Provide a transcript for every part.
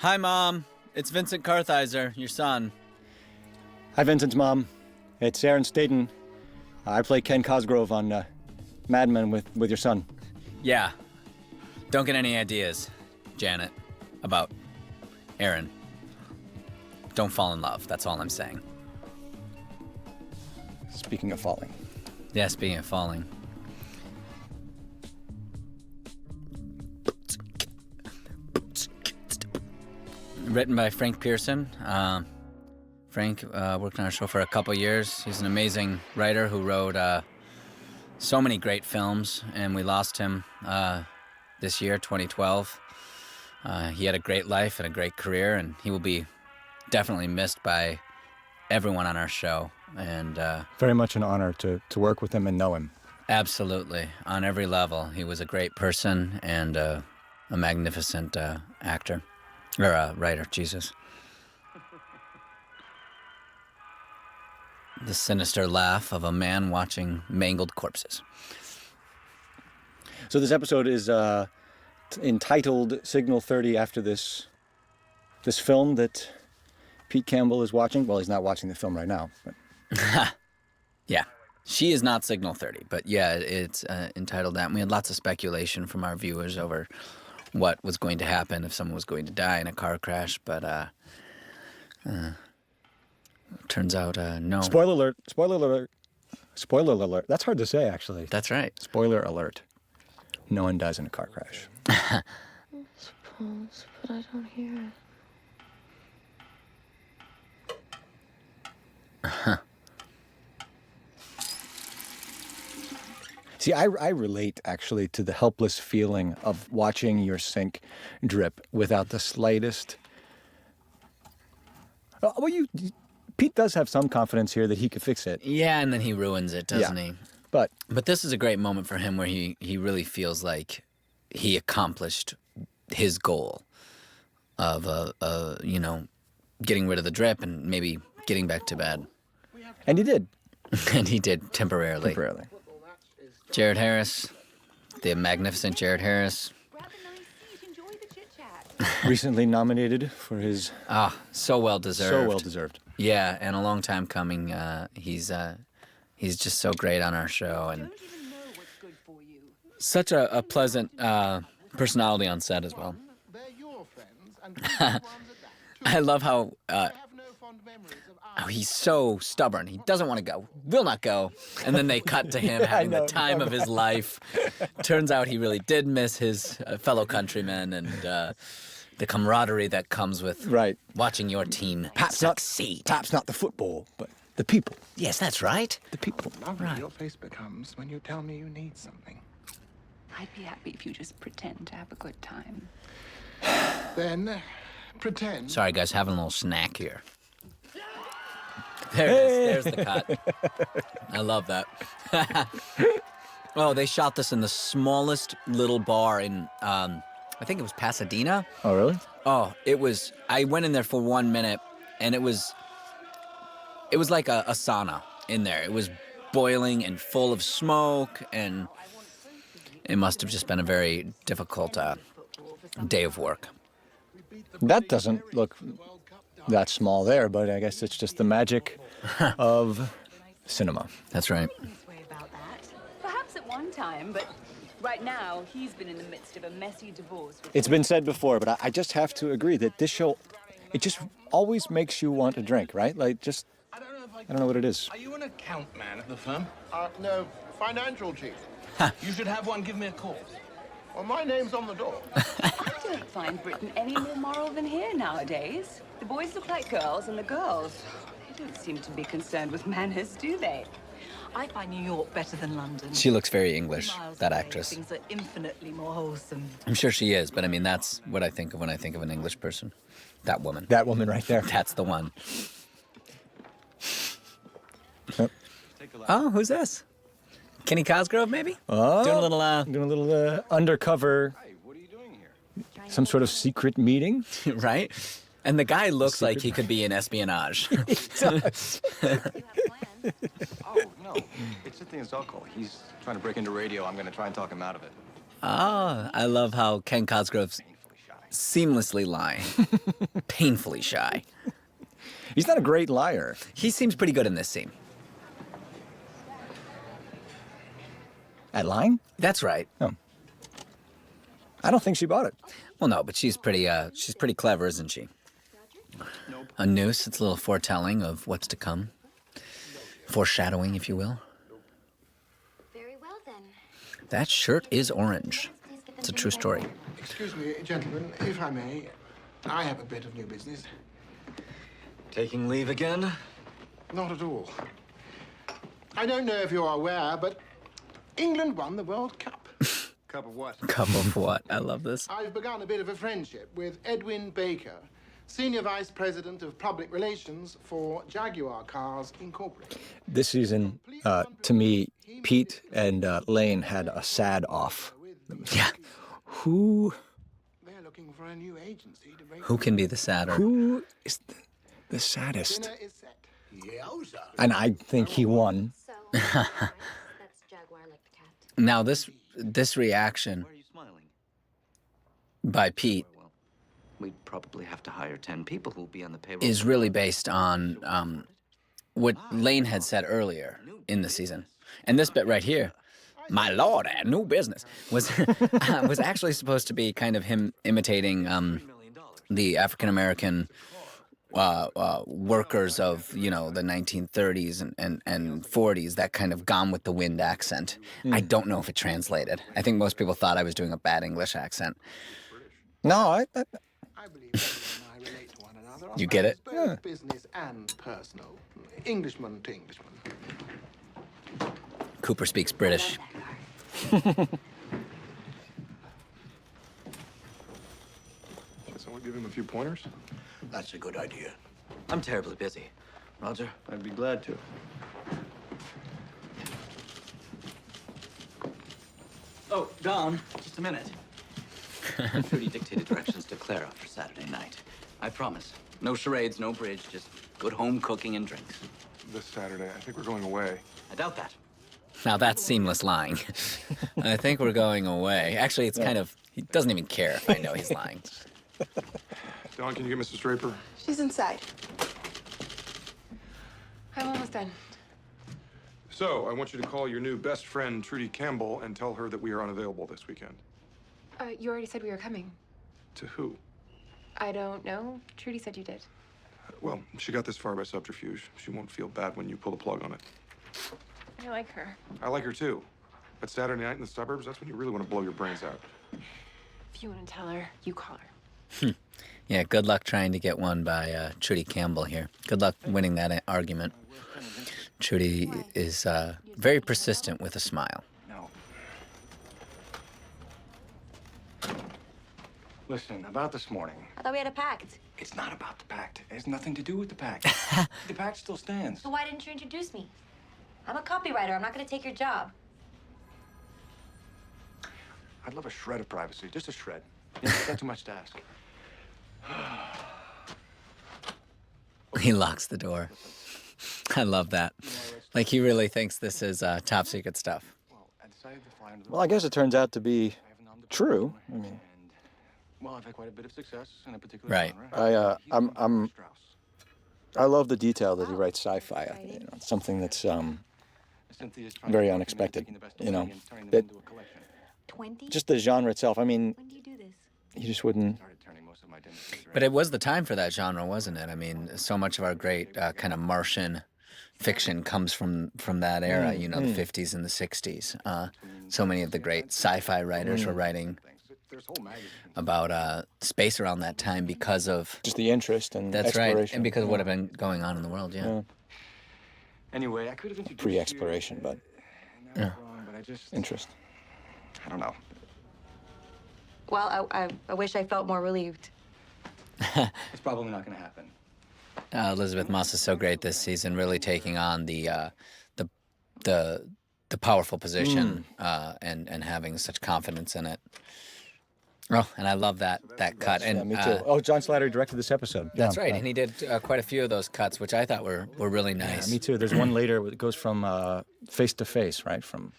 Hi, Mom. It's Vincent Kartheiser, your son. Hi, Vincent's mom. It's Aaron Staten. I play Ken Cosgrove on Mad Men with your son. Yeah. Don't get any ideas, Janet, about Aaron. Don't fall in love. That's all I'm saying. Speaking of falling. Yeah, speaking of falling. Written by Frank Pearson. Frank worked on our show for a couple years. He's an amazing writer who wrote so many great films, and we lost him this year, 2012. He had a great life and a great career, and he will be definitely missed by everyone on our show. And Very much an honor to work with him and know him. absolutely, on every level, he was a great person and a magnificent actor. Or writer, Jesus. The sinister laugh of a man watching mangled corpses. So this episode is entitled Signal 30 after this film that Pete Campbell is watching. Well, he's not watching the film right now. But. Yeah. She is not Signal 30, but yeah, it's entitled that. And we had lots of speculation from our viewers over what was going to happen if someone was going to die in a car crash, but turns out no. Spoiler alert. Spoiler alert. Spoiler alert. That's hard to say, actually. That's right. Spoiler alert. No one dies in a car crash. I suppose, but I don't hear it. See, I relate, actually, to the helpless feeling of watching your sink drip without the slightest... Pete does have some confidence here that he could fix it. Yeah, and then he ruins it, doesn't he? But this is a great moment for him where he really feels like he accomplished his goal of, getting rid of the drip and maybe getting back to bed. And he did. And he did temporarily. Temporarily. Jared Harris, the magnificent Jared Harris. Recently nominated for his... So well deserved. So well deserved. Yeah, and a long time coming. He's just so great on our show, and such a pleasant personality on set as well. I love how he's so stubborn. He doesn't want to go, will not go. And then they cut to him having the time of his life. Turns out he really did miss his fellow countrymen and the camaraderie that comes with watching your team succeed. Perhaps not the football, but the people. Yes, that's right. The people. Lovely your face becomes when you tell me you need something. I'd be happy if you just pretend to have a good time. Then, pretend. Sorry, guys, having a little snack here. There it is. There's the cut. I love that. Oh, they shot this in the smallest little bar in, I think it was Pasadena. Oh, really? Oh, it was, I went in there for 1 minute, and it was like a sauna in there. It was boiling and full of smoke, and it must have just been a very difficult day of work. That doesn't look that small there, but I guess it's just the magic of cinema. That's right. Perhaps at one time, but right now he's been in the midst of a messy divorce. It's been said before, but I just have to agree that this show, it just always makes you want a drink, right? Like, just, I don't know what it is. Are you an account man at the firm? No, financial chief. You should have one give me a call. Well, my name's on the door. I don't find Britain any more moral than here nowadays. The boys look like girls, and the girls, they don't seem to be concerned with manners, do they? I find New York better than London. She looks very English, Miles that away, actress. Things are infinitely more wholesome. I'm sure she is, but I mean, that's what I think of when I think of an English person. That woman. That woman right there. That's the one. Yep. Oh, who's this? Kenny Cosgrove, maybe? Oh, Doing a little, undercover, some sort of secret meeting. right? And the guy looks like he could be in espionage. Oh, no. It's the thing is alcohol. He's trying to break into radio. I'm going to try and talk him out of it. Oh, I love how Ken Cosgrove's seamlessly lying, painfully shy. He's not a great liar. He seems pretty good in this scene. At lying? That's right. Oh. I don't think she bought it. Well, no, but she's pretty clever, isn't she? A noose, it's a little foretelling of what's to come. Foreshadowing, if you will. Very well then. That shirt is orange. It's a true story. Excuse me, gentlemen, if I may. I have a bit of new business. Taking leave again? Not at all. I don't know if you're aware, but England won the World Cup. Cup of what? Cup of what? I love this. I've begun a bit of a friendship with Edwin Baker, Senior Vice President of Public Relations for Jaguar Cars Incorporated. This season, to me, Pete and Lane had a sad off. Yeah. Who They're looking for a new agency to bring... Who can be the sadder? who is the saddest? Dinner is set. Yowza. And I think he won. So, that's Jaguar like the cat. Now, this reaction Why are you smiling? by Pete Well, we'd probably have to hire 10 people who'll be on the payroll. is really based on what Lane had said earlier in the season. And this bit right here, my lord, I had no business, was was actually supposed to be kind of him imitating the African-American workers of, the 1930s and 40s, that kind of Gone with the Wind accent. I don't know if it translated. I think most people thought I was doing a bad English accent. No, I I believe Edwin and I relate to one another. on You get it? matters both business and personal. Englishman to Englishman. Cooper speaks British. Someone give him a few pointers? That's a good idea. I'm terribly busy. Roger? I'd be glad to. Oh, Don, just a minute. Trudy dictated directions to Clara for Saturday night. I promise. No charades, no bridge, just good home cooking and drinks. This Saturday. I think we're going away. I doubt that. Now that's seamless lying. I think we're going away. Actually, it's kind of, he doesn't even care if I know he's lying. Don, can you get Mrs. Draper? She's inside. I'm almost done. So, I want you to call your new best friend, Trudy Campbell, and tell her that we are unavailable this weekend. You already said we were coming. To who? I don't know. Trudy said you did. Well, she got this far by subterfuge. She won't feel bad when you pull the plug on it. I like her. I like her too. But Saturday night in the suburbs, that's when you really want to blow your brains out. If you want to tell her, you call her. Yeah, good luck trying to get one by Trudy Campbell here. Good luck winning that argument. Trudy is very persistent with a smile. No. Listen, about this morning. I thought we had a pact. It's not about the pact. It has nothing to do with the pact. The pact still stands. So why didn't you introduce me? I'm a copywriter. I'm not going to take your job. I'd love a shred of privacy, just a shred. It's not too much to ask. He locks the door. I love that. Like, he really thinks this is top secret stuff. Well, I guess it turns out to be true. I mean, Well, I've had quite a bit of success in a particular Right. genre. I love the detail that he writes sci-fi. It's something that's very unexpected. That 20? just the genre itself. I mean, When do you do this? you just wouldn't. But it was the time for that genre, wasn't it? I mean, so much of our great kind of Martian fiction comes from that era, the 50s and the 60s. So many of the great sci-fi writers were writing about space around that time because of... Just the interest and That's exploration. right, and because of what had been going on in the world, yeah. Anyway, I could have introduced Pre-exploration, but you, wrong, but I just, interest. I don't know. Well, I wish I felt more relieved. It's probably not going to happen. Elizabeth Moss is so great this season, really taking on the powerful position and having such confidence in it. Oh, and I love that cut. And Yeah, me too. John Slattery directed this episode. that's Yeah, right, and he did quite a few of those cuts, which I thought were really Yeah, nice. me too. There's one later that goes from face to face, right? From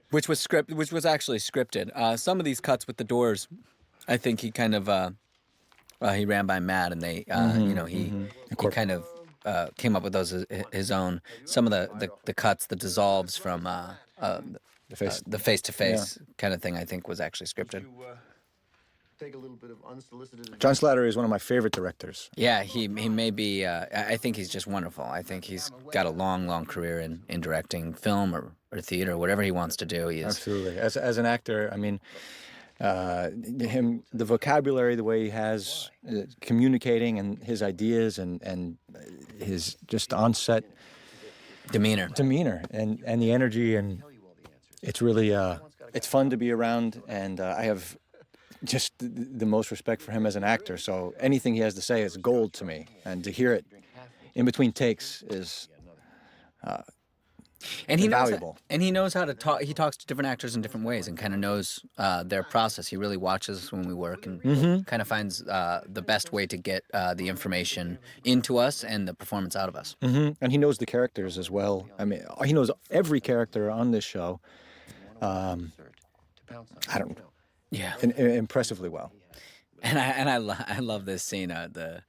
Which was actually scripted. Some of these cuts with the doors I think he kind of he ran by Matt, and they you know he kind of came up with those his own. Some of the cuts, the dissolves from the face-to-face kind of thing, I think was actually scripted. Take a little bit of unsolicited. John Slattery is one of my favorite directors. Yeah, he may be. I think he's just wonderful. I think he's got a long career in directing film or theater, whatever he wants to do. He is. Absolutely. As an actor, I mean, the vocabulary, the way he has communicating and his ideas and his just on-set demeanor and the energy, and it's really it's fun to be around, and I have just the most respect for him as an actor. So anything he has to say is gold to me, and to hear it in between takes is and he invaluable. He knows how to talk. He talks to different actors in different ways and kind of knows their process. He really watches when we work and kind of finds the best way to get the information into us and the performance out of us. And he knows the characters as well. I mean, he knows every character on this show. I don't know. Yeah, impressively well. And I love this scene, the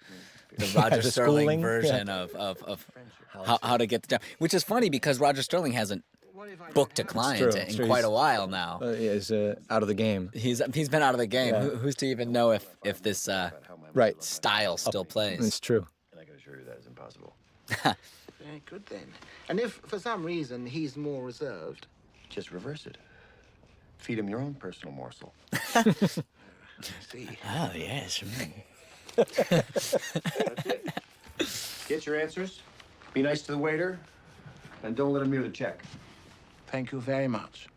Roger the Sterling schooling, version of how to get the job, which is funny because Roger Sterling hasn't booked a client in quite a while now. He is out of the game. He's been out of the game. Yeah. Who's to even know if this style still plays? It's true. And I can assure you that is impossible. Very good then. And if for some reason he's more reserved, Just reverse it. Feed him your own personal morsel. see. Oh yes. Get your answers. Be nice to the waiter. And don't let him hear the check. Thank you very much.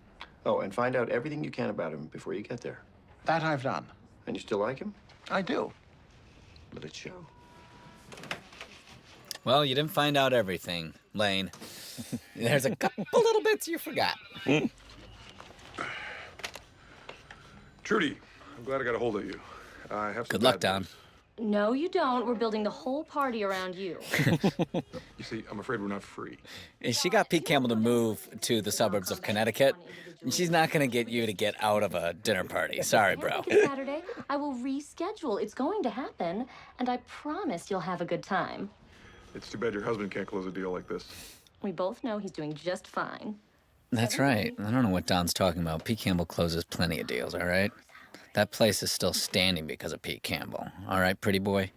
Oh, and find out everything you can about him before you get there. That I've done. And you still like him? I do. Let it show. Well, you didn't find out everything, Lane. There's a couple little bits you forgot. Trudy, I'm glad I got a hold of you. I have some Good luck, bad Don. news. No, you don't. We're building the whole party around you. You see, I'm afraid we're not free. She got Pete Campbell to move to the suburbs of Connecticut. And she's not going to get you to get out of a dinner party. Sorry, bro. Saturday, I will reschedule. It's going to happen, and I promise you'll have a good time. It's too bad your husband can't close a deal like this. We both know he's doing just fine. That's right. I don't know what Don's talking about. Pete Campbell closes plenty of deals, all right? That place is still standing because of Pete Campbell. All right, pretty boy?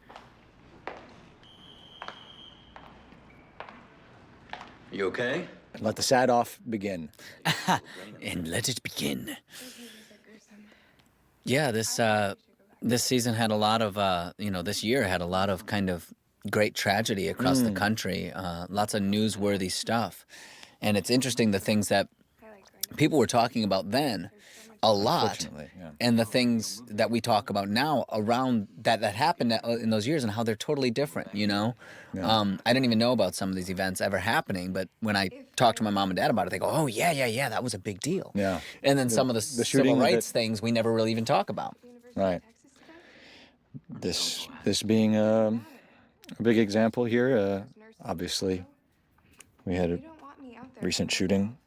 You okay? And let the sad off begin. And let it begin. Yeah, this season had a lot of, this year had a lot of kind of great tragedy across the country. Lots of newsworthy stuff. And it's interesting the things that people were talking about then a lot, and the things that we talk about now around that happened in those years and how they're totally different, you know? Yeah. I didn't even know about some of these events ever happening, but when I talk to my mom and dad about it, they go, oh, yeah, that was a big deal. Yeah. And then some of the civil shooting rights things we never really even talk about. Right. This being a big example here, obviously, we had a recent shooting,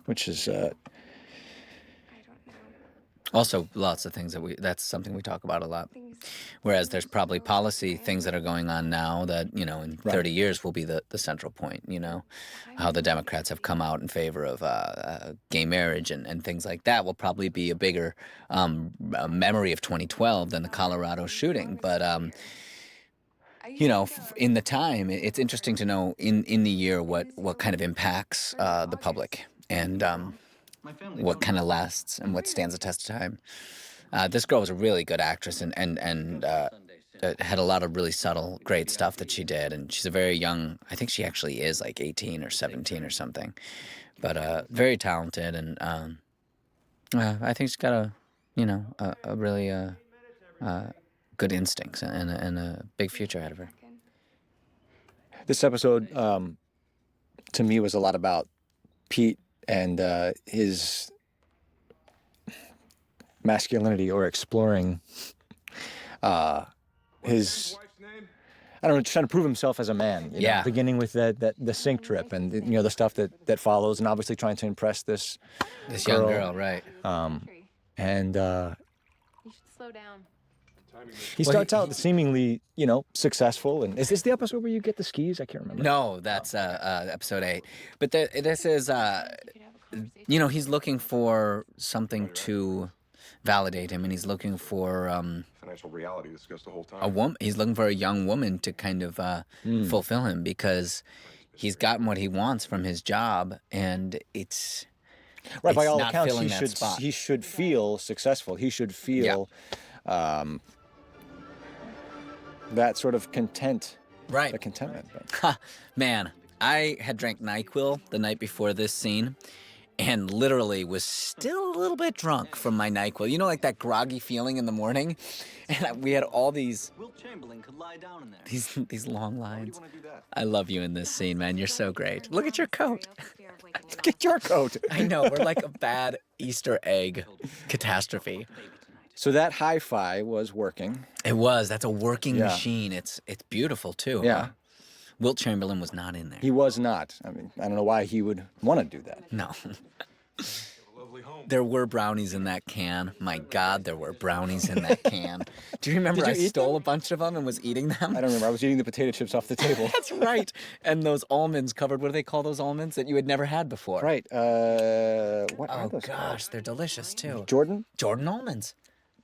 which is... Also, lots of things that's something we talk about a lot. Whereas there's probably policy things that are going on now that, in 30 years will be the central point, How the Democrats have come out in favor of gay marriage and things like that will probably be a bigger memory of 2012 than the Colorado shooting. But, in the time, it's interesting to know in the year what kind of impacts the public and what kind of lasts and what stands the test of time. This girl was a really good actress and had a lot of really subtle, great stuff that she did. And she's a very young, I think she actually is like 18 or 17 or something, but very talented. And I think she's got a really good instincts and a big future ahead of her. This episode, to me, was a lot about Pete and his masculinity, or exploring his, I don't know, trying to prove himself as a man. You know, beginning with the sink trip and the stuff that follows, and obviously trying to impress this young girl, right? And You should slow down. He starts out seemingly, successful. And is this the episode where you get the skis? I can't remember. No, that's episode 8. But this is, he's looking for something to validate him, and he's looking for Financial reality discussed the whole time. a woman. He's looking for a young woman to kind of fulfill him, because he's gotten what he wants from his job, and it's Right, by it's all not accounts, filling that spot. he should feel successful. He should feel that sort of content. Right. The contentment. Man, I had drank NyQuil the night before this scene, and literally was still a little bit drunk from my NyQuil. You know, like that groggy feeling in the morning? And we had all these Wilt Chamberlain could lie down in there. these long lines. I love you in this scene, man. You're so great. Look at your coat. Look at your coat. I know, we're like a bad Easter egg catastrophe. So that hi-fi was working. It was. That's a working Yeah. machine. It's beautiful, too. Yeah. Huh? Wilt Chamberlain was not in there. He was not. I mean, I don't know why he would want to do that. No. There were brownies in that can. My God, there were brownies in that can. Do you remember Did you I eat stole them? a bunch of them and was eating them? I don't remember. I was eating the potato chips off the table. That's right. And those almonds covered, what do they call those almonds that you had never had before? Right. What are Oh, those called? gosh, they're delicious, too. Jordan? Jordan almonds.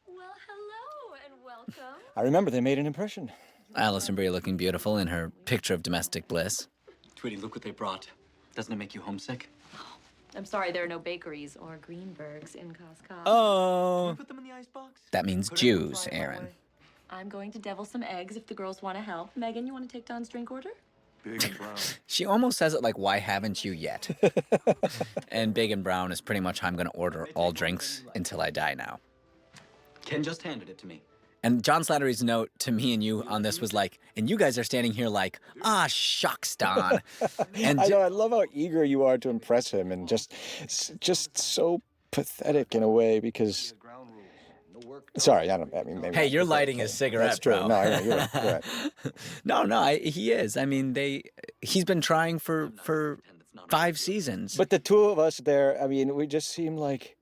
Well, hello and welcome. I remember they made an impression. Alison Brie looking beautiful in her picture of domestic bliss. Tweety, look what they brought. Doesn't it make you homesick? I'm sorry there are no bakeries or Greenbergs in Costco. Oh. Put them in the icebox. That means Jews, Aaron. I'm going to devil some eggs if the girls want to help. Megan, you want to take Don's drink order? Big and brown. She almost says it like, why haven't you yet? And Big and Brown is pretty much how I'm going to order all drinks until I die now. Ken just handed it to me. And John Slattery's note to me and you on this was like, and you guys are standing here like, shucks, Don. And I know. I love how eager you are to impress him, and just so pathetic in a way. Because, sorry, I mean, maybe. hey, not you're pathetic, lighting a but cigarette, That's true. bro. No, I know, you're right. You're right. No, he is. I mean, he's been trying for 5 seasons. But the two of us there, I mean, we just seem like,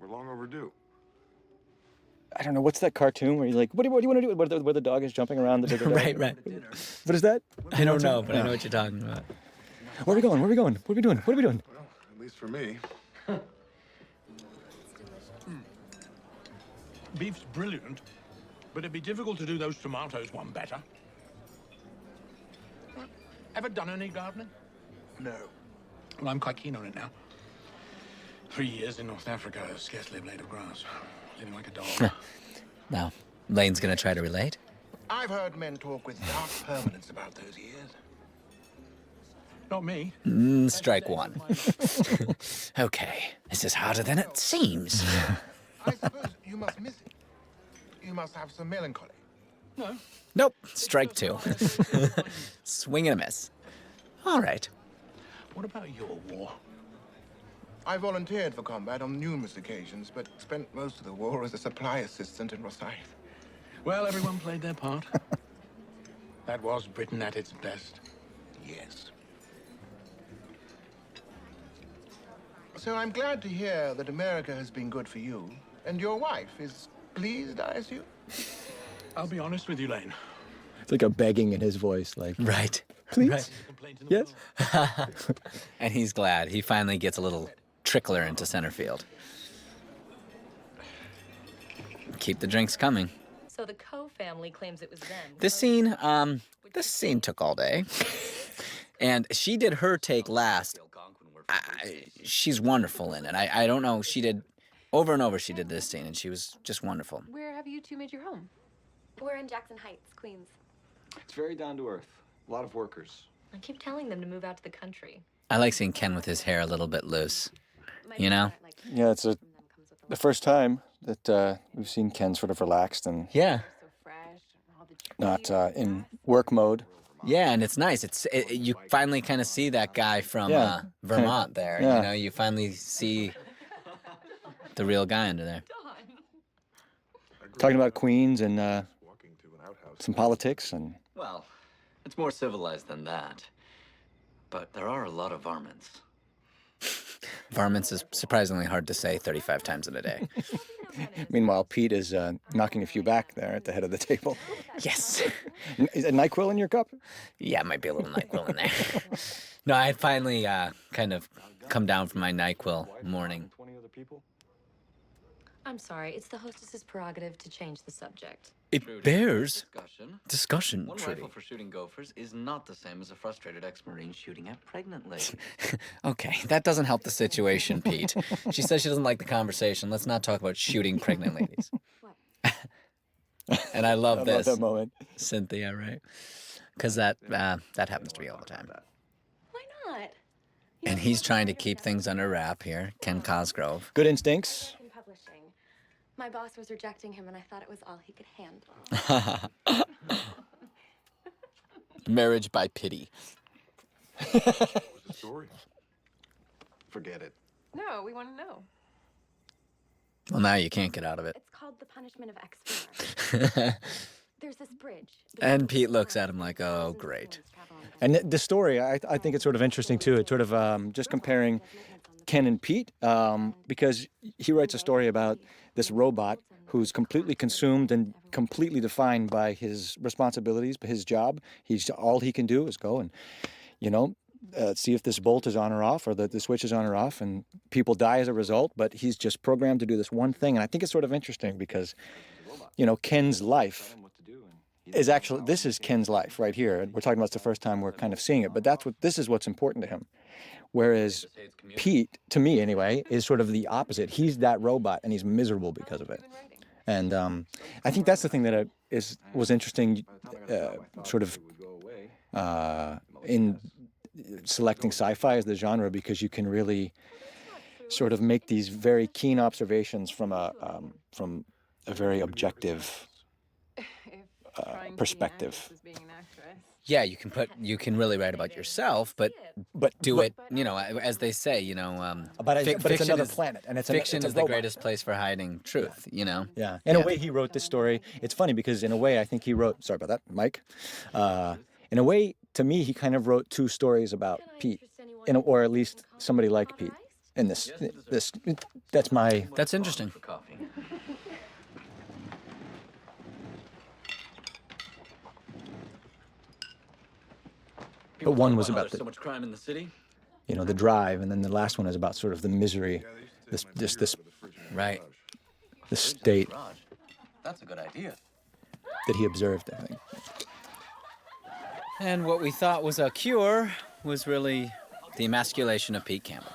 We're long overdue. I don't know, what's that cartoon where you're like, what do you want to do? Where the dog is jumping around the bigger dog? right. What is that? I don't know, but I know what you're talking about. Where are we going? Where are we going? What are we doing? What are we doing? Well, at least for me. Beef's brilliant, but it'd be difficult to do those tomatoes one better. Ever done any gardening? No. Well, I'm quite keen on it now. 3 years in North Africa, scarcely a blade of grass. Living like a dog. Now, Lane's going to try to relate. I've heard men talk with dark permanence about those years. Not me. Strike 1. Okay, this is harder than it seems. I suppose you must miss it. You must have some melancholy. No. Nope, strike 2. Swing and a miss. All right. What about your war? I volunteered for combat on numerous occasions, but spent most of the war as a supply assistant in Rosyth. Well, everyone played their part. That was Britain at its best. Yes. So I'm glad to hear that America has been good for you, and your wife is pleased, I assume? I'll be honest with you, Lane. It's like a begging in his voice, like, Right. please? Right. Yes? And he's glad. He finally gets a little trickler into center field. Keep the drinks coming. So the Coe family claims it was them. This scene took all day. And she did her take last. She's wonderful in it. I don't know. She did, over and over, she did this scene, and she was just wonderful. Where have you two made your home? We're in Jackson Heights, Queens. It's very down to earth. A lot of workers. I keep telling them to move out to the country. I like seeing Ken with his hair a little bit loose. You know? Yeah, it's the first time that we've seen Ken sort of relaxed and Yeah. not in work mode. Yeah, and it's nice. You finally kind of see that guy from Yeah. Vermont there. Yeah. You know, you finally see the real guy under there. Talking about Queens and some politics and Well, it's more civilized than that. But there are a lot of varmints. Varmints is surprisingly hard to say 35 times in a day. Meanwhile, Pete is knocking a few back there at the head of the table. Yes. Is a NyQuil in your cup? Yeah, might be a little NyQuil in there. No, I finally kind of come down from my NyQuil morning. I'm sorry, it's the hostess's prerogative to change the subject. It bears discussion, One Trudy. rifle for shooting gophers is not the same as a frustrated ex-Marine shooting at pregnant ladies. Okay, that doesn't help the situation, Pete. She says she doesn't like the conversation. Let's not talk about shooting pregnant ladies. And I love this. that moment. Cynthia, right? Because that happens to me all the time. Why not? And he's trying to keep things under wrap here, Ken Cosgrove. Good instincts. In publishing. My boss was rejecting him, and I thought it was all he could handle. Marriage by pity. What's the story? Forget it. No, we want to know. Well, now you can't get out of it. It's called The Punishment of Explorer. There's this bridge. And Pete looks at him like, oh, great. And the story, I think it's sort of interesting too. It's sort of just comparing Ken and Pete, because he writes a story about this robot who's completely consumed and completely defined by his responsibilities, by his job. All he can do is go and, see if this bolt is on or off, or the switch is on or off, and people die as a result. But he's just programmed to do this one thing, and I think it's sort of interesting because, Ken's life is actually, this is Ken's life right here. We're talking about it's the first time we're kind of seeing it, but this is what's important to him. Whereas Pete, to me anyway, is sort of the opposite. He's that robot, and he's miserable because of it. And I think that's the thing that was interesting, sort of in selecting sci-fi as the genre, because you can really sort of make these very keen observations from a very objective perspective. Yeah, you can really write about yourself, but do it, as they say, but it's another is, planet, and fiction it's a is the robot. greatest place for hiding truth, Yeah. In a way, he wrote this story. It's funny because in a way, I think he wrote. Sorry about that, Mike. In a way, to me, he kind of wrote two stories about Pete, or at least somebody like Pete. In this, that's interesting. But one was about so much crime in the city. the drive, and then the last one is about sort of the misery, this right, the state That's a good idea. that he observed, I think. And what we thought was a cure was really the emasculation of Pete Campbell.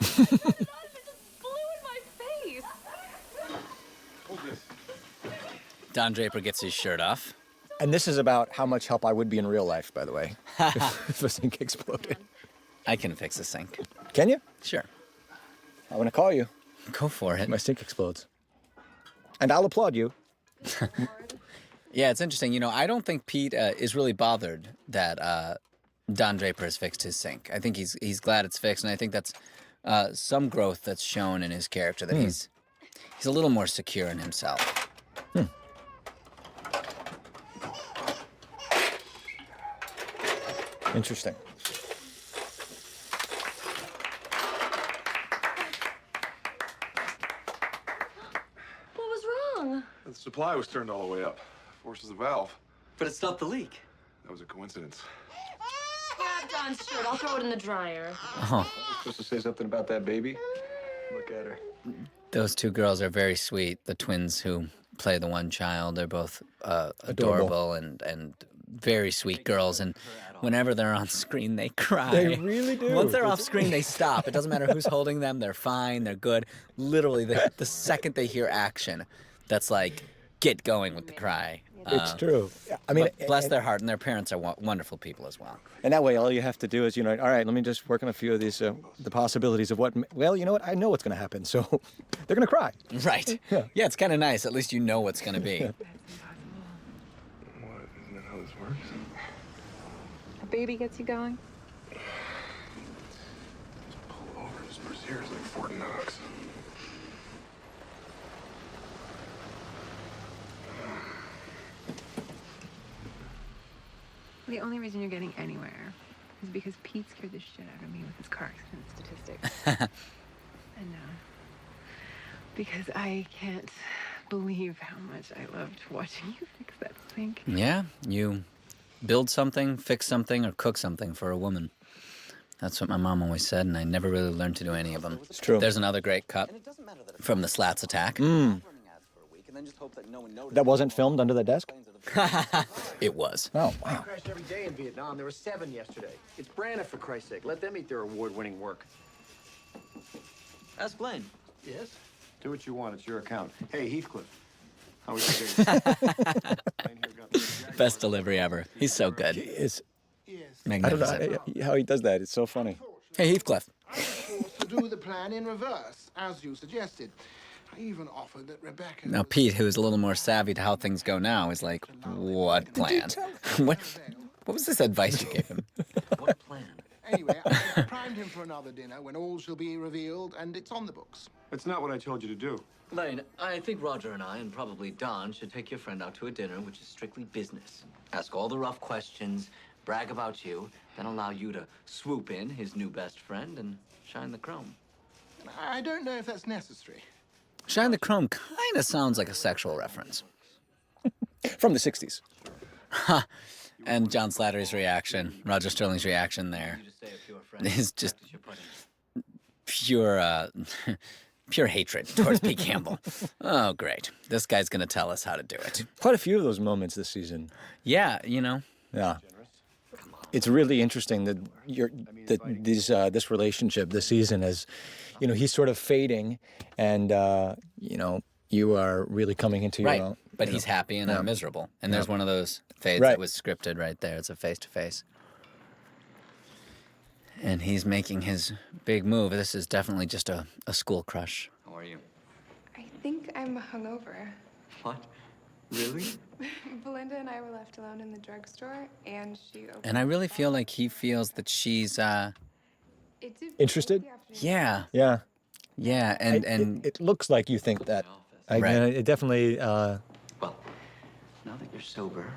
Don Draper gets his shirt off. And this is about how much help I would be in real life, by the way, if a sink exploded. I can fix a sink. Can you? Sure. I'm going to call you. Go for it. My sink explodes. And I'll applaud you. Yeah, it's interesting. I don't think Pete is really bothered that Don Draper has fixed his sink. I think he's glad it's fixed, and I think that's some growth that's shown in his character, that he's a little more secure in himself. Interesting. What was wrong? The supply was turned all the way up. Forces the valve. But it stopped the leak. That was a coincidence. Grab Don's shirt. I'll throw it in the dryer. Oh, Supposed to say something about that baby? Look at her. those two girls are very sweet. The twins who play the one child, they're both adorable and very sweet girls. And whenever they're on screen, they cry. They really do. Once they're off screen, they stop. It doesn't matter who's holding them. They're fine. They're good. Literally, the second they hear action, that's like, get going with the cry. It's true. I mean, but bless their heart, and their parents are wonderful people as well. And that way, all you have to do is, all right, let me just work on a few of these, the possibilities of what, well, you know what, I know what's going to happen, so they're going to cry. Right. Yeah, it's kind of nice. At least you know what's going to be. What? Isn't that how this works? A baby gets you going? Just pull over. This brassiere is like Fort Knox. The only reason you're getting anywhere is because Pete scared the shit out of me with his car accident statistics. I know. Because I can't believe how much I loved watching you fix that sink. Yeah, you build something, fix something, or cook something for a woman. That's what my mom always said, and I never really learned to do any of them. It's true. There's another great cut from the Slats attack. That wasn't filmed under the desk? It was. Oh, I wow. crashed every day in Vietnam. There were 7 yesterday. It's Branagh, for Christ's sake. Let them eat their award-winning work. Ask Blaine. Yes? Do what you want. It's your account. Hey, Heathcliff. How was your day? Best delivery ever. He's so good. It's, I don't Magnificent. know how he does that. It's so funny. Hey, Heathcliff. To do the plan in reverse, as you suggested. I even offered that Rebecca... Now, Pete, who is a little more savvy to how things go now, is like, what plan? what was this advice you gave him? What plan? Anyway, I primed him for another dinner when all shall be revealed, and it's on the books. That's not what I told you to do. Lane, I think Roger and I, and probably Don, should take your friend out to a dinner which is strictly business. Ask all the rough questions, brag about you, then allow you to swoop in, his new best friend, and shine the chrome. I don't know if that's necessary. Shine the Chrome kind of sounds like a sexual reference. From the 60s. And John Slattery's reaction, Roger Sterling's reaction there, is just pure, pure hatred towards Pete Campbell. Oh, great. This guy's going to tell us how to do it. Quite a few of those moments this season. Yeah, you know. Yeah. It's really interesting that this relationship this season is, you know, he's sort of fading, and you know, you are really coming into your own. But he's happy and I'm miserable. And there's one of those fades that was scripted right there. It's a face-to-face. And he's making his big move. This is definitely just a school crush. How are you? I think I'm hungover. What? Really? Belinda and I were left alone in the drugstore, and she opened... And I really feel like he feels that she's, interested? Yeah. Yeah. Yeah, and it looks like you think that. It definitely. Well, now that you're sober,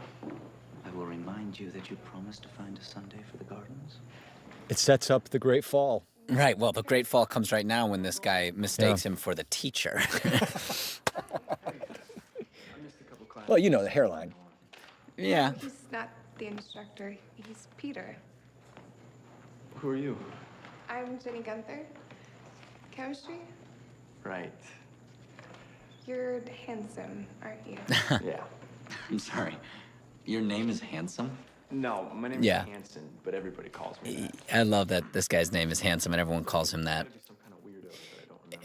I will remind you that you promised to find a Sunday for the gardens. It sets up the Great Fall. Right. Well, the Great Fall comes right now when this guy mistakes him for the teacher. Well, you know the hairline. Yeah. He's not the instructor. He's Peter. Who are you? I'm Jenny Gunther. Chemistry? Right. You're handsome, aren't you? Yeah. I'm sorry. Your name is Handsome? No, my name is Hanson, but everybody calls me that. I love that this guy's name is Handsome and everyone calls him that.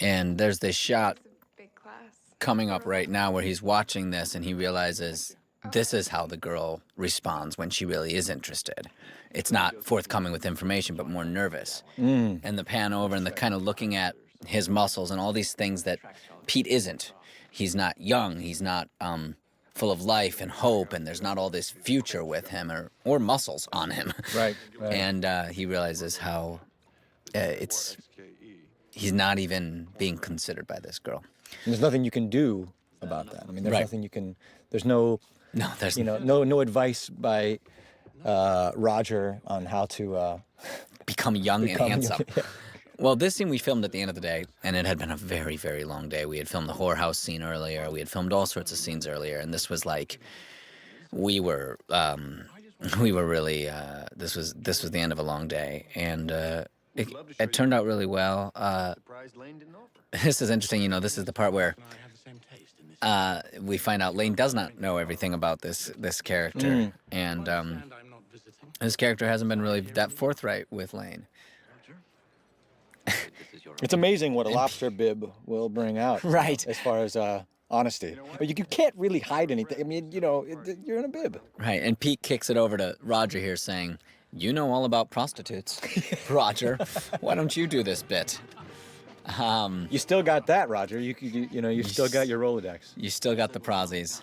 And there's this shot coming up right now where he's watching this and he realizes this is how the girl responds when she really is interested. It's not forthcoming with information, but more nervous. And the pan over and the kind of looking at his muscles and all these things that Pete isn't. He's not young. He's not full of life and hope, and there's not all this future with him or muscles on him. Right. And he realizes how he's not even being considered by this girl. And there's nothing you can do about that. I mean, there's nothing you can. There's no. No, there's no advice by Roger on how to become young and handsome. Yeah. Well, this scene we filmed at the end of the day, and it had been a very, very long day. We had filmed the whorehouse scene earlier. We had filmed all sorts of scenes earlier, and this was like, we were really. This was the end of a long day, and it turned out really well. This is interesting. You know, this is the part where we find out Lane does not know everything about this character, and his character hasn't been really that forthright with Lane. It's amazing what a lobster bib will bring out. Right. As far as honesty. But you can't really hide anything. I mean, you know, you're in a bib. Right. And Pete kicks it over to Roger here saying, you know all about prostitutes. Roger, why don't you do this bit? You still got that, Roger. You still got your Rolodex. You still got the prozzies.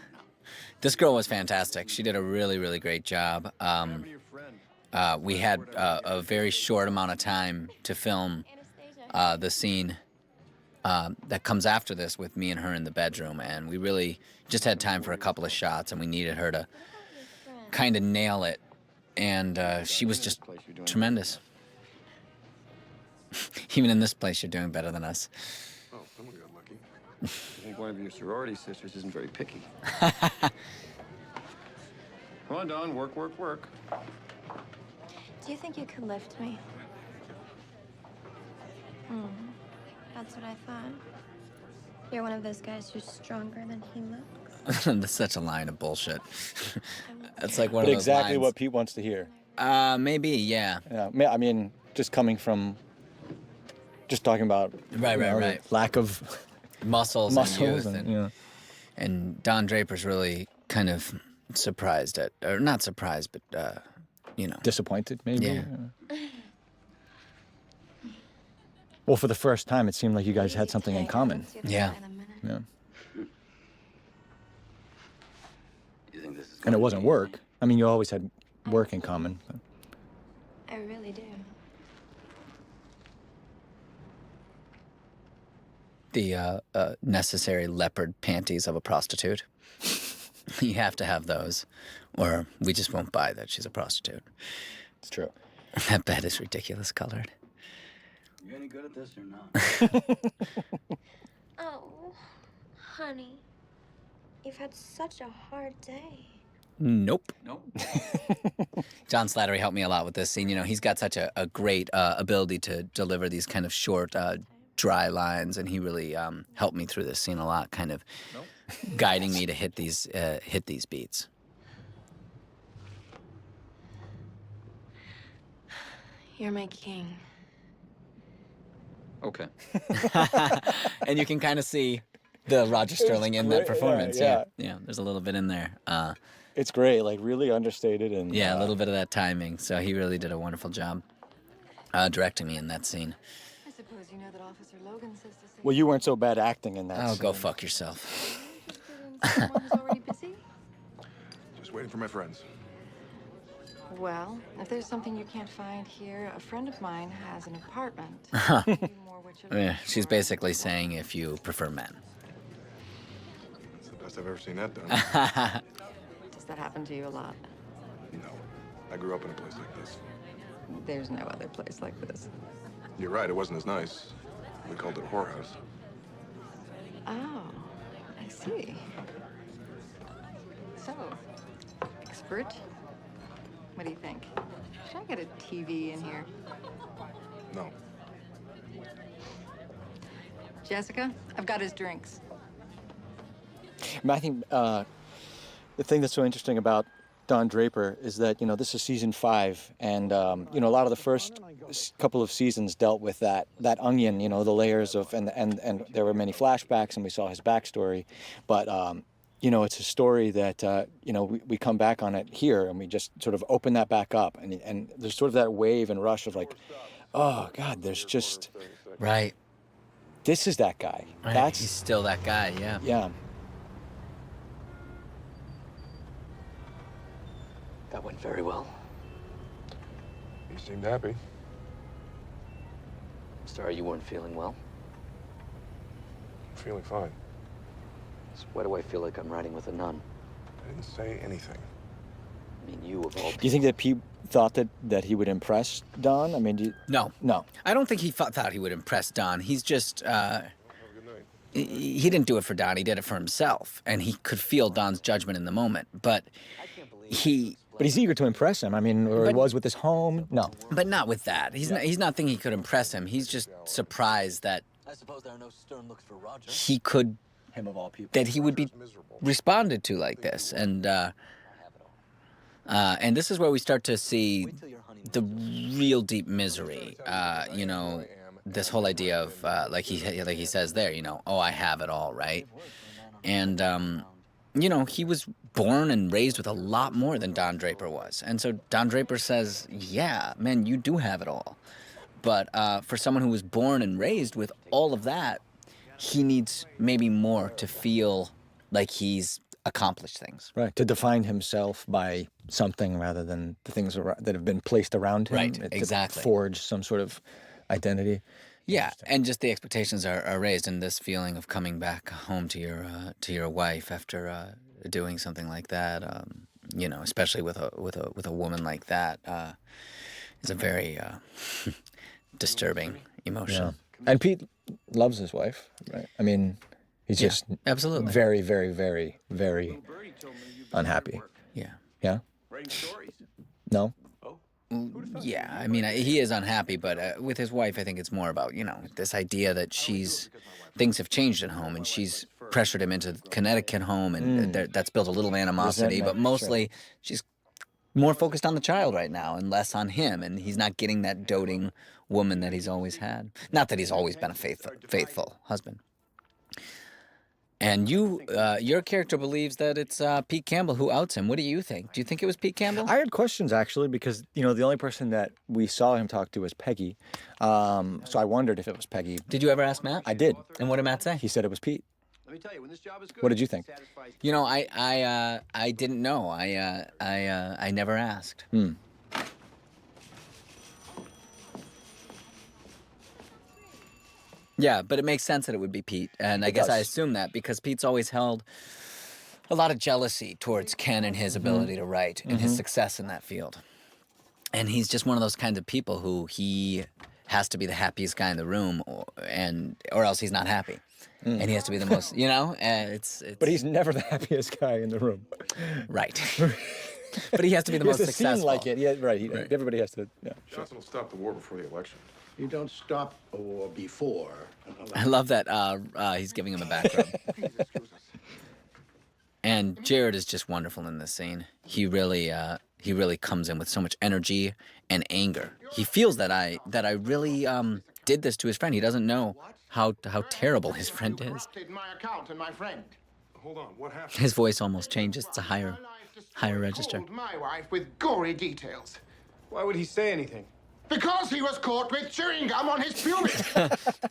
This girl was fantastic. She did a really, really great job. We had a very short amount of time to film the scene that comes after this with me and her in the bedroom, and we really just had time for a couple of shots, and we needed her to kind of nail it, and she was just tremendous. Even in this place, you're doing better than us. Oh, someone got lucky. I think one of your sorority sisters isn't very picky. Come on, Don. Work, work, work. Do you think you could lift me? That's what I thought. You're one of those guys who's stronger than he looks. That's such a line of bullshit. It's like one But of those exactly lines. what Pete wants to hear. Maybe, yeah. Yeah, I mean, just coming from, just talking about Right. lack of Muscles and youth. and And Don Draper's really kind of surprised at, or not surprised, but, disappointed maybe. Yeah. Well, for the first time, it seemed like you guys had something in common. Yeah. Yeah. You think this is And it wasn't work. I mean, you always had work in common. But. I really do. The necessary leopard panties of a prostitute. You have to have those, or we just won't buy that she's a prostitute. It's true. That bed is ridiculous colored. You any good at this or not? Oh, honey. You've had such a hard day. Nope. John Slattery helped me a lot with this scene. He's got such a great ability to deliver these kind of short, dry lines, and he really helped me through this scene a lot, kind of guiding me to hit these beats. You're my king. Okay. And you can kind of see the Roger Sterling in that great, performance. yeah. Yeah, there's a little bit in there. It's great, like really understated and Yeah, a little bit of that timing. So he really did a wonderful job directing me in that scene. I suppose you know that Officer Logan says to say. Well, you weren't so bad acting in that. Oh, go scene. fuck yourself. Someone who's already busy? Just waiting for my friends. Well, if there's something you can't find here, a friend of mine has an apartment. Yeah, she's basically saying if you prefer men. It's the best I've ever seen that done. Does that happen to you a lot? No. I grew up in a place like this. There's no other place like this. You're right, it wasn't as nice. We called it a whorehouse. Oh, I see. So, expert, what do you think? Should I get a TV in here? No. Jessica, I've got his drinks. I think the thing that's so interesting about Don Draper is that this is season 5, and a lot of the first couple of seasons dealt with that onion, the layers of and there were many flashbacks, and we saw his backstory, but it's a story that we come back on it here, and we just sort of open that back up, and there's sort of that wave and rush of like, oh God, there's just right. This is that guy. Right. He's still that guy. Yeah. Yeah. That went very well. You seemed happy. Sorry you weren't feeling well. I'm feeling fine. So why do I feel like I'm riding with a nun? I didn't say anything. I mean, you of all Do you think that Pete thought that he would impress Don? I mean, No. No. I don't think he thought he would impress Don. He's just, he didn't do it for Don. He did it for himself. And he could feel Don's judgment in the moment. But he's eager to impress him. I mean, or he was with his home. No. But not with that. He's not thinking he could impress him. He's just surprised that I suppose there are no stern looks for Roger. he could, him of all people, that he would be responded to like this. And this is where we start to see the real deep misery. This whole idea of like he says there, oh, I have it all, right? And he was born and raised with a lot more than Don Draper was. And so Don Draper says, yeah, man, you do have it all. But for someone who was born and raised with all of that, he needs maybe more to feel like he's accomplished things. Right. To define himself by something rather than the things that have been placed around him. Right, To exactly. forge some sort of identity. Yeah, and just the expectations are raised, and this feeling of coming back home to your wife after doing something like that, especially with a woman like that, is a very disturbing emotion. And Pete loves his wife, right? I mean, he's just absolutely very, very, very, very unhappy. Yeah. Yeah? No? Yeah, I mean, he is unhappy, but with his wife, I think it's more about, this idea that things have changed at home, and she's pressured him into the Connecticut home, and that's built a little animosity, but mostly she's more focused on the child right now and less on him, and he's not getting that doting woman that he's always had. Not that he's always been a faithful husband. And your character believes that it's Pete Campbell who outs him. What do you think? Do you think it was Pete Campbell? I had questions, actually, because, the only person that we saw him talk to was Peggy. So I wondered if it was Peggy. Did you ever ask Matt? I did. And what did Matt say? He said it was Pete. Let me tell you, when this job is good, What did you think? I didn't know. I never asked. Yeah, but it makes sense that it would be Pete, and I guess I assume that because Pete's always held a lot of jealousy towards Ken and his ability to write and his success in that field. And he's just one of those kinds of people who he has to be the happiest guy in the room, or else he's not happy. And he has to be the most, it's. But he's never the happiest guy in the room. Right. But he has to be the most successful. Seem like it. Yeah, right. Everybody has to. Yeah. Johnson will stop the war before the election. You don't stop a war before. I love that he's giving him a back rub. And Jared is just wonderful in this scene. He really comes in with so much energy and anger. He feels that I really did this to his friend. He doesn't know how terrible his friend is. My account and my friend. Hold on, what happened? His voice almost changes. It's a higher register. My wife with gory details. Why would he say anything? Because he was caught with chewing gum on his pubis.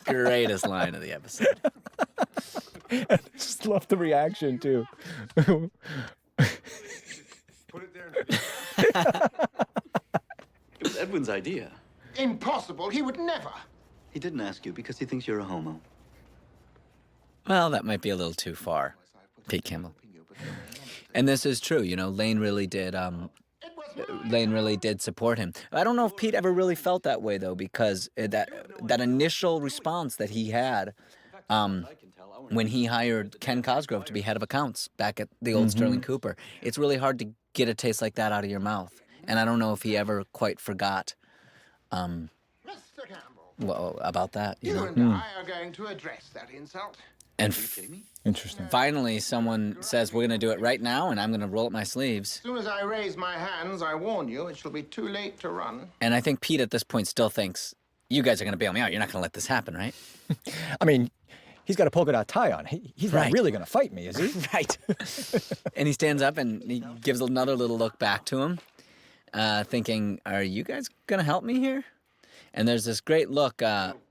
Greatest line of the episode. I just love the reaction, too. Put it there. It was Edwin's idea. Impossible. He would never. He didn't ask you because he thinks you're a homo. Well, that might be a little too far, Pete Campbell. And this is true. Lane really did. Lane really did support him. I don't know if Pete ever really felt that way, though, because that initial response that he had when he hired Ken Cosgrove to be head of accounts back at the old Sterling Cooper, it's really hard to get a taste like that out of your mouth. And I don't know if he ever quite forgot about that. You and I are going to address that insult. And interesting. Finally, someone says, we're going to do it right now, and I'm going to roll up my sleeves. As soon as I raise my hands, I warn you, it shall be too late to run. And I think Pete at this point still thinks, you guys are going to bail me out. You're not going to let this happen, right? I mean, he's got a polka dot tie on. He's not really going to fight me, is he? Right. And he stands up and he gives another little look back to him, thinking, are you guys going to help me here? And there's this great look.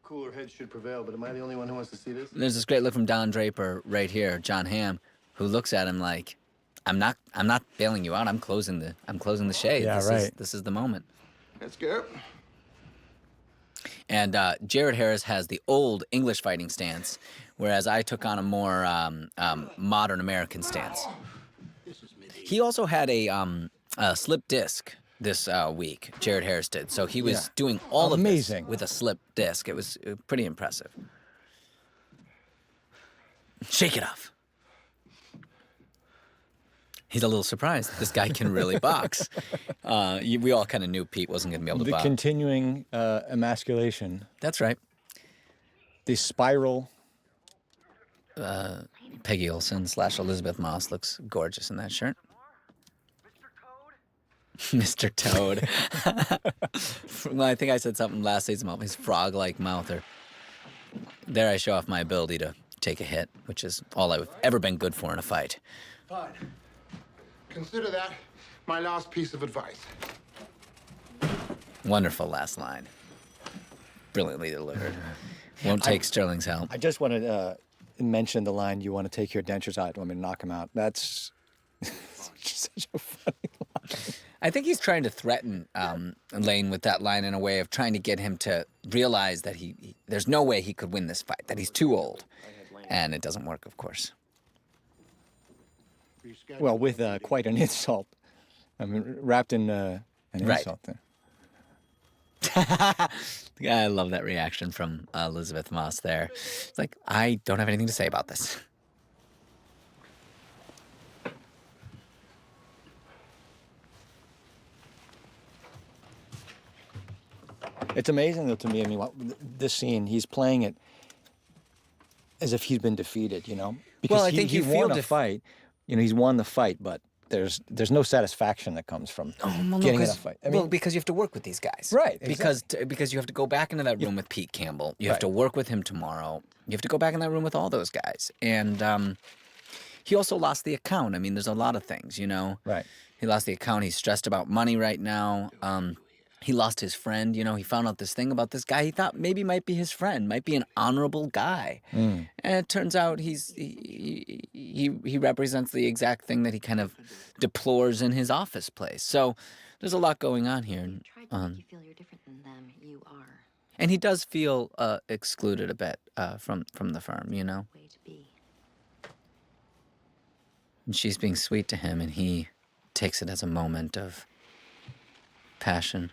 Cooler heads should prevail, but am I the only one who wants to see this? There's this great look from Don Draper right here, John Hamm, who looks at him like, I'm not bailing you out. I'm closing the shade. Yeah, This is the moment. Let's go. And Jared Harris has the old English fighting stance, whereas I took on a more modern American stance. He also had a slip disc this week, Jared Harris did. So he was doing all of this with a slip disc. It was pretty impressive. Shake it off. He's a little surprised. This guy can really box. We all kind of knew Pete wasn't going to be able to box. The continuing emasculation. That's right. The spiral. Peggy Olson / Elizabeth Moss looks gorgeous in that shirt. Mr. Toad. Well, I think I said something last season about his frog-like mouth. There I show off my ability to take a hit, which is all I've ever been good for in a fight. Fine. Consider that my last piece of advice. Wonderful last line. Brilliantly delivered. Won't take Sterling's help. I just want to mention the line, you want to take your dentures out, you want me to knock him out. That's such a funny line. I think he's trying to threaten Lane with that line in a way of trying to get him to realize that there's no way he could win this fight, that he's too old. And it doesn't work, of course. Well, with quite an insult. I mean, wrapped in an insult there. I love that reaction from Elizabeth Moss there. It's like, I don't have anything to say about this. It's amazing, though, to me. I mean, this scene, he's playing it as if he's been defeated, you know? Because Well, I think he you feel won a fight. You know, he's won the fight, but there's no satisfaction that comes from getting in a fight. I mean, because you have to work with these guys. Right, Because you have to go back into that room with Pete Campbell. You have to work with him tomorrow. You have to go back in that room with all those guys. And he also lost the account. I mean, there's a lot of things, you know? Right. He lost the account. He's stressed about money right now. He lost his friend. You know, he found out this thing about this guy he thought maybe might be his friend, might be an honorable guy. And it turns out he represents the exact thing that he kind of deplores in his office place. So there's a lot going on here. You feel you're different than them. You are. And he does feel excluded a bit from the firm, you know? Way to be. And she's being sweet to him, and he takes it as a moment of passion.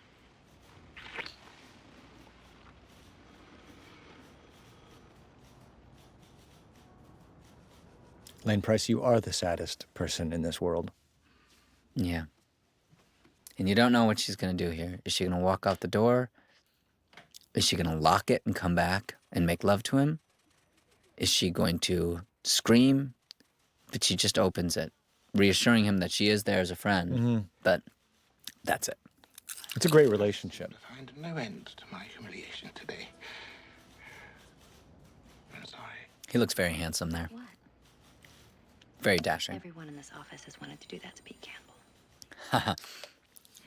Lane Price, you are the saddest person in this world. Yeah. And you don't know what she's going to do here. Is she going to walk out the door? Is she going to lock it and come back and make love to him? Is she going to scream? But she just opens it, reassuring him that she is there as a friend. But that's it. It's a great relationship. Find no end to my humiliation today. I'm sorry. He looks very handsome there. What? Very dashing. Everyone in this office has wanted to do that to Pete Campbell.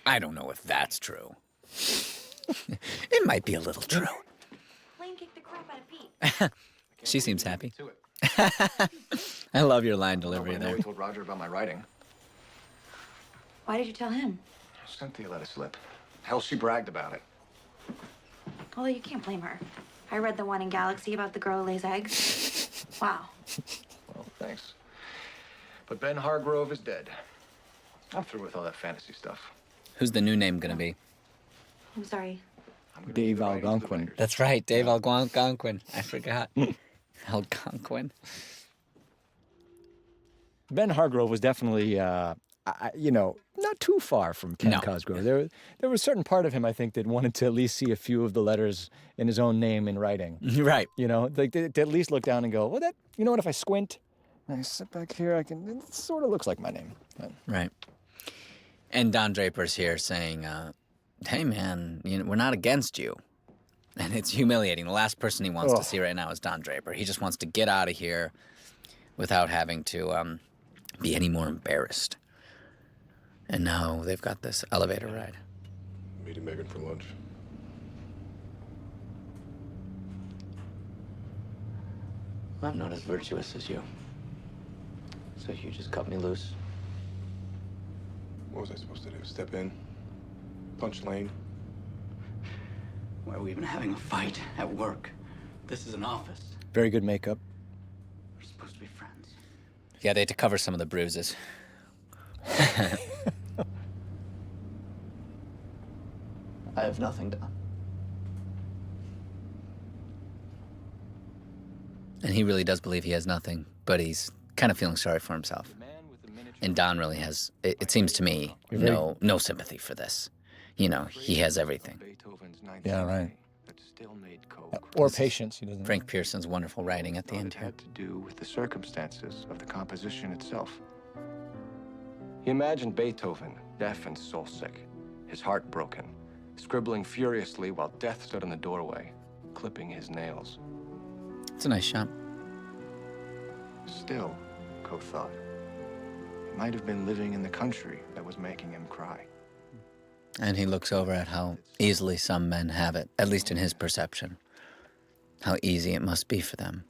I don't know if that's true. It might be a little true. Lane kicked the crap out of Pete. She seems happy. I love your line delivery I know there. we told Roger about my writing. Why did you tell him? Cynthia let it slip. Hell, she bragged about it. Although you can't blame her. I read the one in Galaxy about the girl who lays eggs. Wow. Well, thanks. But Ben Hargrove is dead. I'm through with all that fantasy stuff. Who's the new name gonna be? I'm sorry. Dave Algonquin. That's right, Dave Algonquin. I forgot. Algonquin. Ben Hargrove was definitely, not too far from Ken Cosgrove. There was a certain part of him, I think, that wanted to at least see a few of the letters in his own name in writing. Right. You know, like to at least look down and go, well, you know what, if I squint, and I sit back here, it sort of looks like my name. Right. And Don Draper's here saying, hey, man, we're not against you. And it's humiliating. The last person he wants to see right now is Don Draper. He just wants to get out of here without having to be any more embarrassed. And now they've got this elevator ride. Meeting Megan for lunch. I'm not as virtuous as you. So you just cut me loose. What was I supposed to do? Step in? Punch Lane? Why are we even having a fight at work? This is an office. Very good makeup. We're supposed to be friends. Yeah, they had to cover some of the bruises. I have nothing done. And he really does believe he has nothing, but he's kind of feeling sorry for himself. And Don really has, it seems to me, no sympathy for this. You know, he has everything. Yeah, right. Or patience. He doesn't. Frank Pearson's wonderful writing at the end here. Had to do with the circumstances of the composition itself. He imagined Beethoven, deaf and soul-sick, his heart broken, scribbling furiously while death stood in the doorway, clipping his nails. It's a nice shot. Still, Coe thought, it might have been living in the country that was making him cry. And he looks over at how easily some men have it, at least in his perception. How easy it must be for them.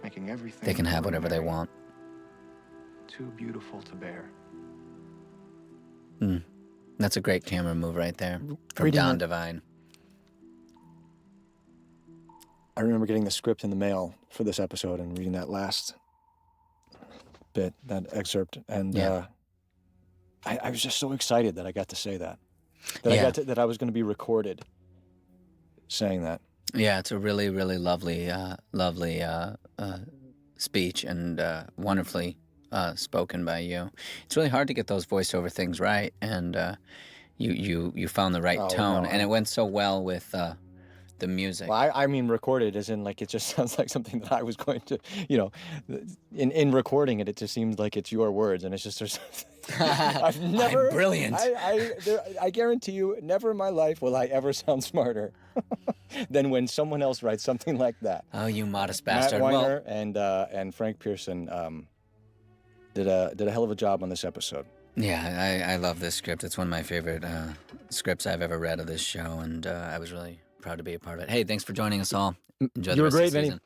Making everything They can have whatever they want. too beautiful to bear. That's a great camera move right there from Reading Don that- Devine. I remember getting the script in the mail for this episode and reading that last bit, that excerpt, and I was just so excited that I got to say that. Yeah. That I was going to be recorded saying that. Yeah, it's a really, really lovely, speech and wonderfully spoken by you. It's really hard to get those voiceover things right, and you found the right Oh, tone, no, and it went so well with the music. Well, I mean, recorded as in like it just sounds like something that I was going to, you know, in recording it, it just seems like it's your words, and it's just there's. I've never. I'm brilliant. I guarantee you, never in my life will I ever sound smarter than when someone else writes something like that. Oh, you modest Matt bastard. Weiner and Frank Pearson did a hell of a job on this episode. Yeah, I love this script. It's one of my favorite scripts I've ever read of this show, and I was really proud to be a part of it. Hey, thanks for joining us all. Enjoy You the were rest great, of the Vinny. season.